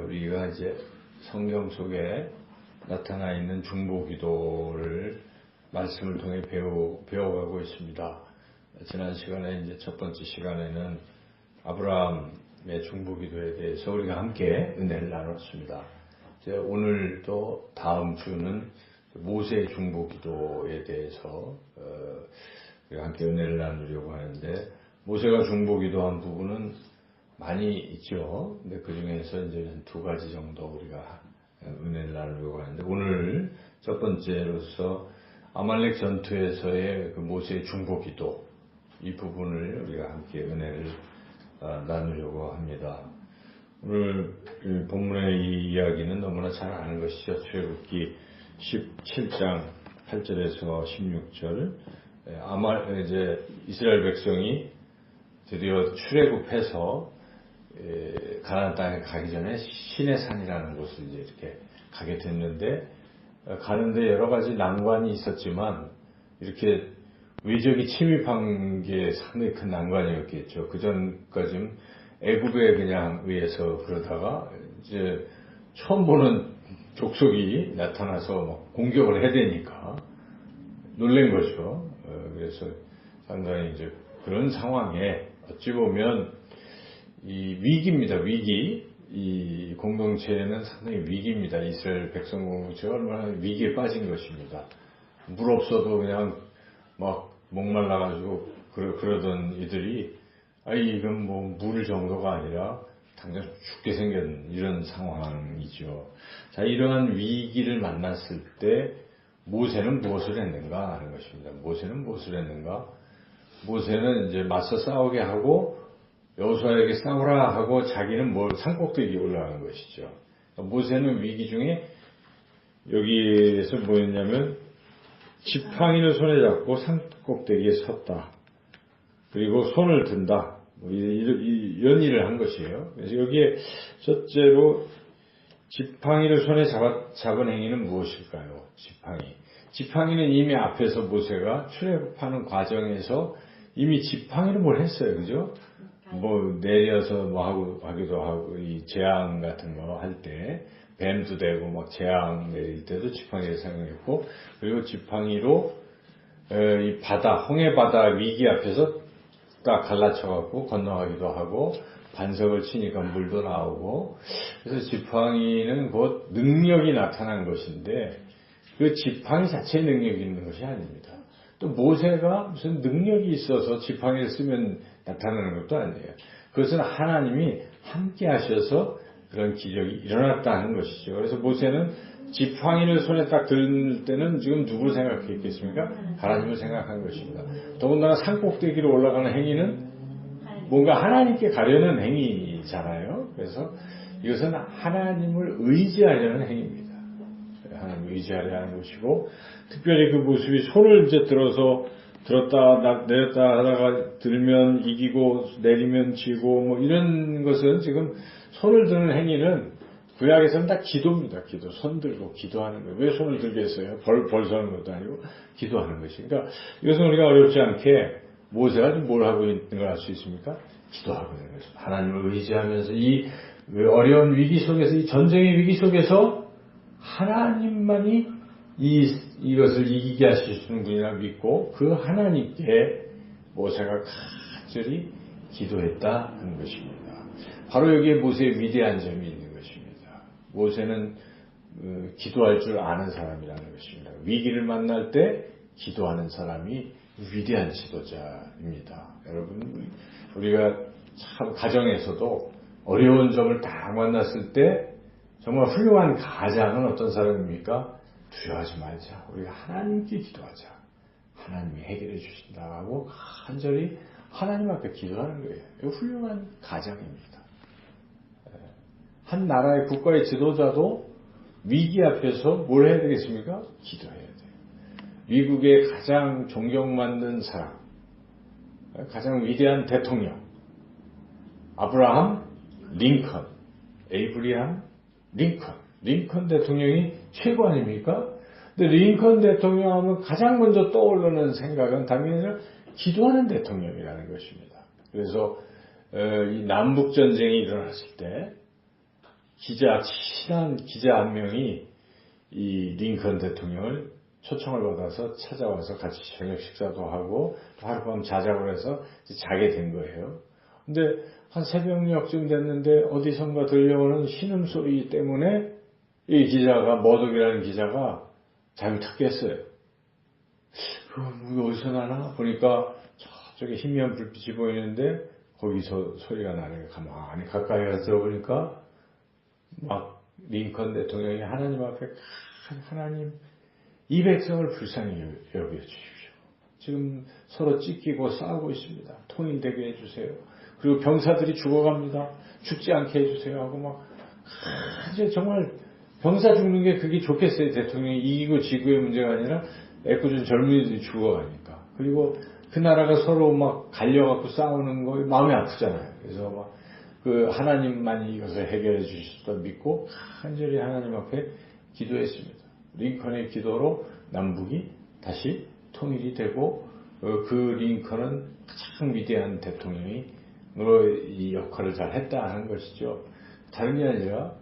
우리가 이제 성경 속에 나타나 있는 중보기도를 말씀을 통해 배워가고 있습니다. 지난 시간에 이제 첫 번째 시간에는 아브라함의 중보기도에 대해서 우리가 함께 은혜를 나눴습니다. 이제 오늘 또 다음 주는 모세의 중보기도에 대해서 우리가 함께 은혜를 나누려고 하는데, 모세가 중보기도한 부분은 많이 있죠. 근데 그 중에서 이제 두 가지 정도 우리가 은혜를 나누려고 하는데, 오늘 첫 번째로서 아말렉 전투에서의 그 모세의 중보기도, 이 부분을 우리가 함께 은혜를 나누려고 합니다. 오늘 본문의 이 이야기는 너무나 잘 아는 것이죠. 출애굽기 17장 8절에서 16절. 이제 이스라엘 백성이 드디어 출애굽해서 가나안 땅에 가기 전에 시내산이라는 곳을 이제 이렇게 가게 됐는데, 가는데 여러 가지 난관이 있었지만 이렇게 외적이 침입한 게 상당히 큰 난관이었겠죠. 그 전까지는 애굽에 그냥 의해서 그러다가 이제 처음 보는 족속이 나타나서 막 공격을 해야 되니까 놀란 거죠. 그래서 상당히 이제 그런 상황에 어찌 보면 이 위기입니다. 위기. 이 공동체는 상당히 위기입니다. 이스라엘 백성 공동체가 얼마나 위기에 빠진 것입니다. 물 없어도 그냥 막 목말라가지고 그러던 이들이, 이건 뭐 물 정도가 아니라 당장 죽게 생긴 이런 상황이죠. 자, 이러한 위기를 만났을 때 모세는 무엇을 했는가 하는 것입니다. 모세는 무엇을 했는가? 모세는 이제 맞서 싸우게 하고 여호수아에게 싸우라 하고 자기는 산꼭대기에 올라가는 것이죠. 모세는 위기 중에 여기에서 뭐였냐면 지팡이를 손에 잡고 산꼭대기에 섰다. 그리고 손을 든다. 이런 일을 한 것이에요. 그래서 여기에 첫째로 지팡이를 손에 잡은 행위는 무엇일까요? 지팡이는 이미 앞에서 모세가 출애굽하는 과정에서 이미 지팡이를 뭘 했어요. 그죠? 뭐 내려서 뭐 하기도 하고, 이 재앙 같은 거 할 때 뱀도 되고 막 재앙 내릴 때도 지팡이를 사용했고, 그리고 지팡이로 이 홍해 바다 위기 앞에서 딱 갈라쳐 갖고 건너가기도 하고, 반석을 치니까 물도 나오고. 그래서 지팡이는 곧 능력이 나타난 것인데, 그 지팡이 자체의 능력이 있는 것이 아닙니다. 또 모세가 무슨 능력이 있어서 지팡이를 쓰면 나타나는 것도 아니에요. 그것은 하나님이 함께 하셔서 그런 기적이 일어났다는 것이죠. 그래서 모세는 지팡이를 손에 딱 들 때는 지금 누구를 생각했겠습니까? 하나님을 생각한 것입니다. 더군다나 산꼭대기로 올라가는 행위는 뭔가 하나님께 가려는 행위잖아요. 그래서 이것은 하나님을 의지하려는 행위입니다. 하나님을 의지하려 하는 것이고, 특별히 그 모습이 손을 이제 들었다 내렸다 하다가 들면 이기고 내리면 지고 뭐 이런 것은, 지금 손을 드는 행위는 구약에서는 다 기도입니다. 기도. 손 들고 기도하는 거예요. 왜 손을 들겠어요? 벌 서는 것도 아니고 기도하는 것이. 그러니까 이것은 우리가 어렵지 않게 모세가 좀 뭘 하고 있는 걸 알 수 있습니까? 기도하고 있는 것입니다. 하나님을 의지하면서 이 어려운 위기 속에서, 이 전쟁의 위기 속에서 하나님만이 이것을 이기게 하시는 분이라 믿고, 그 하나님께 모세가 간절히 기도했다는 것입니다. 바로 여기에 모세의 위대한 점이 있는 것입니다. 모세는 기도할 줄 아는 사람이라는 것입니다. 위기를 만날 때 기도하는 사람이 위대한 지도자입니다. 여러분, 우리가 참 가정에서도 어려운 점을 딱 만났을 때 정말 훌륭한 가장은 어떤 사람입니까? 두려워하지 말자. 우리가 하나님께 기도하자. 하나님이 해결해 주신다고 간절히 하나님 앞에 기도하는 거예요. 이거 훌륭한 가장입니다. 한 나라의 국가의 지도자도 위기 앞에서 뭘 해야 되겠습니까? 기도해야 돼요. 미국의 가장 존경받는 사람, 가장 위대한 대통령, 아브라함 링컨, 에이브리함 링컨 대통령이 최고 아닙니까? 근데 링컨 대통령 하면 가장 먼저 떠오르는 생각은 당연히 기도하는 대통령이라는 것입니다. 그래서 이 남북 전쟁이 일어났을 때 친한 기자 한 명이 이 링컨 대통령을 초청을 받아서 찾아와서 같이 저녁 식사도 하고 하룻밤 자자고 해서 자게 된 거예요. 근데 한 새벽녘쯤 됐는데 어디선가 들려오는 신음소리 때문에 이 기자가, 머독이라는 기자가 잠이 탁 깼어요. 이거 어디서 나나? 보니까 저쪽에 희미한 불빛이 보이는데 거기서 소리가 나네요. 가만히 가까이 가서 들어보니까 막 링컨 대통령이 하나님 앞에, 하나님 이 백성을 불쌍히 여겨주십시오. 지금 서로 찢기고 싸우고 있습니다. 통일되게 해주세요. 그리고 병사들이 죽어갑니다. 죽지 않게 해주세요 하고 막 이제 정말 병사 죽는 게 그게 좋겠어요. 대통령이 이기고 지구의 문제가 아니라 애꿎은 젊은이들이 죽어가니까. 그리고 그 나라가 서로 막 갈려갖고 싸우는 거 마음이 아프잖아요. 그래서 막 그 하나님만이 이것을 해결해 주실 수 믿고 간절히 하나님 앞에 기도했습니다. 링컨의 기도로 남북이 다시 통일이 되고 그 링컨은 가장 위대한 대통령이 이 역할을 잘 했다 하는 것이죠. 다른 게 아니라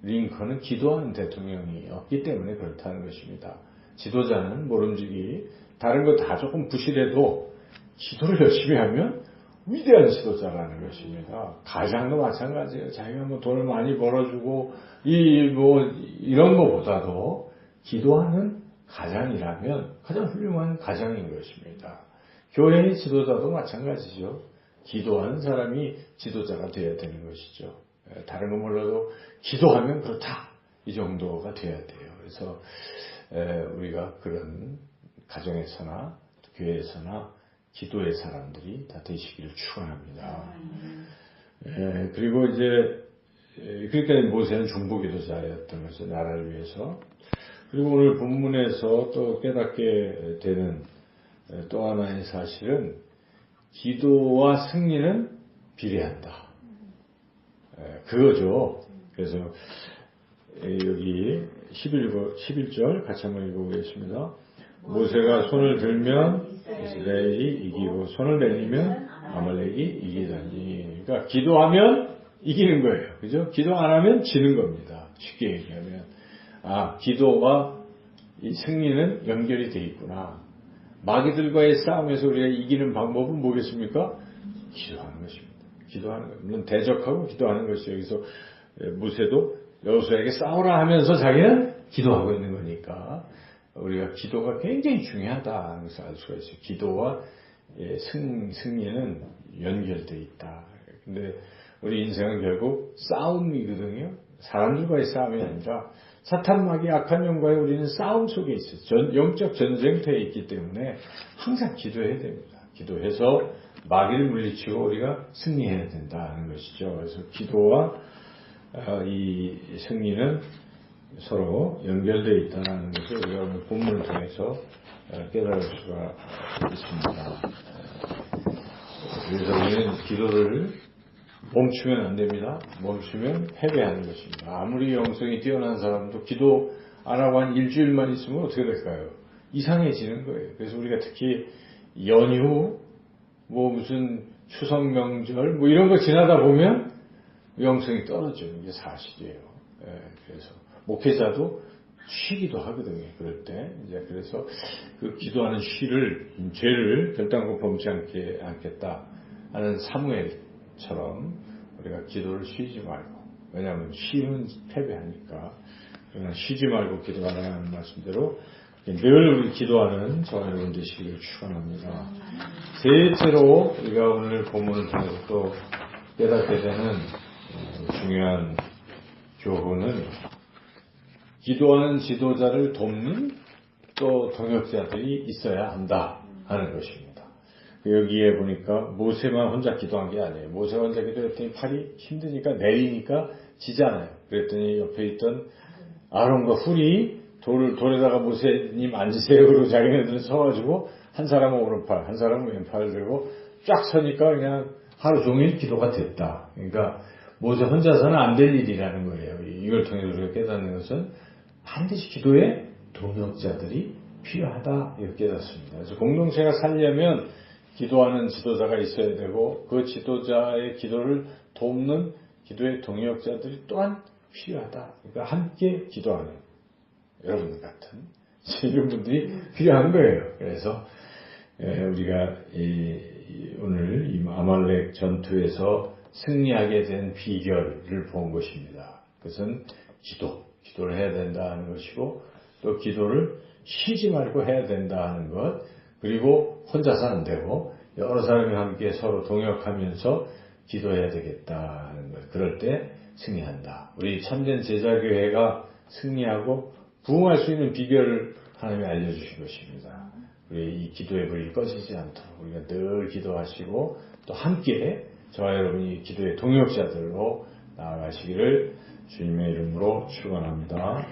링컨은 기도하는 대통령이었기 때문에 그렇다는 것입니다. 지도자는 모름지기 다른 거 다 조금 부실해도 기도를 열심히 하면 위대한 지도자라는 것입니다. 가장도 마찬가지예요. 자기가 뭐 돈을 많이 벌어주고 이런 것보다도 기도하는 가장이라면 가장 훌륭한 가장인 것입니다. 교회의 지도자도 마찬가지죠. 기도하는 사람이 지도자가 되어야 되는 것이죠. 다른 거 몰라도 기도하면 그렇다. 이 정도가 되어야 돼요. 그래서 우리가 그런 가정에서나 교회에서나 기도의 사람들이 다 되시기를 축원합니다. 그리고 이제 그러니까 모세는 중보기도자였던 것이죠. 나라를 위해서. 그리고 오늘 본문에서 또 깨닫게 되는 또 하나의 사실은 기도와 승리는 비례한다. 그거죠. 그래서 여기 11절 같이 한번 읽어보겠습니다. 모세가 손을 들면 이스라엘이 이기고 손을 내리면 아말렉이 이기다니. 그러니까 기도하면 이기는 거예요. 그죠? 기도 안 하면 지는 겁니다. 쉽게 얘기하면. 기도와 이 승리는 연결이 되어 있구나. 마귀들과의 싸움에서 우리가 이기는 방법은 뭐겠습니까? 기도하는 것입니다. 기도하는 것. 물론 대적하고 기도하는 것이죠. 여기서 모세도 여호수아에게 싸우라 하면서 자기는 기도하고 있는 거니까 우리가 기도가 굉장히 중요하다는 것을 알 수가 있어요. 기도와 승리는 연결되어 있다. 근데 우리 인생은 결국 싸움이거든요. 사람들과의 싸움이 아니라 사탄 마귀 악한 영과의 우리는 싸움 속에 있어요. 영적 전쟁터에 있기 때문에 항상 기도해야 됩니다. 기도해서 마귀를 물리치고 우리가 승리해야 된다는 것이죠. 그래서 기도와 이 승리는 서로 연결되어 있다는 것을 우리가 오늘 본문을 통해서 깨달을 수가 있습니다. 그래서 우리는 기도를 멈추면 안 됩니다. 멈추면 패배하는 것입니다. 아무리 영성이 뛰어난 사람도 기도 안 하고 한 일주일만 있으면 어떻게 될까요? 이상해지는 거예요. 그래서 우리가 특히 연휴, 무슨 추석 명절, 이런 거 지나다 보면 영성이 떨어지는 게 사실이에요. 그래서 목회자도 쉬기도 하거든요. 그럴 때. 그래서 그 기도하는 죄를 결단코 범치 않겠다 하는 사무엘처럼 우리가 기도를 쉬지 말고, 왜냐하면 쉬면 패배하니까. 그러나 쉬지 말고 기도하라는 말씀대로 늘 우리 기도하는 저와 여러분 되시기를 축원합니다. 셋째로 우리가 오늘 본문을 통해서 또 깨닫게 되는 중요한 교훈은 기도하는 지도자를 돕는 또 동역자들이 있어야 한다 하는 것입니다. 여기에 보니까 모세만 혼자 기도한 게 아니에요. 모세가 혼자 기도했더니 팔이 힘드니까 내리니까 지잖아요. 그랬더니 옆에 있던 아론과 훌이 돌에다가 모세님 앉으세요. 그러고 자기네들은 서가지고 한 사람은 오른팔, 한 사람은 왼팔을 들고 쫙 서니까 그냥 하루 종일 기도가 됐다. 그러니까 모세 혼자서는 안 될 일이라는 거예요. 이걸 통해서 우리가 깨닫는 것은 반드시 기도에 동역자들이 필요하다 이렇게 깨닫습니다. 그래서 공동체가 살려면 기도하는 지도자가 있어야 되고 그 지도자의 기도를 돕는 기도의 동역자들이 또한 필요하다. 그러니까 함께 기도하는 여러분 같은 이런 분들이 필요한 거예요. 그래서 우리가 오늘 이 아말렉 전투에서 승리하게 된 비결을 본 것입니다. 그것은 기도를 해야 된다는 것이고 또 기도를 쉬지 말고 해야 된다는 것, 그리고 혼자서 안 되고 여러 사람이 함께 서로 동역하면서 기도해야 되겠다는 것. 그럴 때 승리한다. 우리 참된 제자교회가 승리하고 부흥할 수 있는 비결을 하나님이 알려주신 것입니다. 우리 이 기도의 불이 꺼지지 않도록 우리가 늘 기도하시고 또 함께 저와 여러분이 기도의 동역자들로 나아가시기를 주님의 이름으로 축원합니다.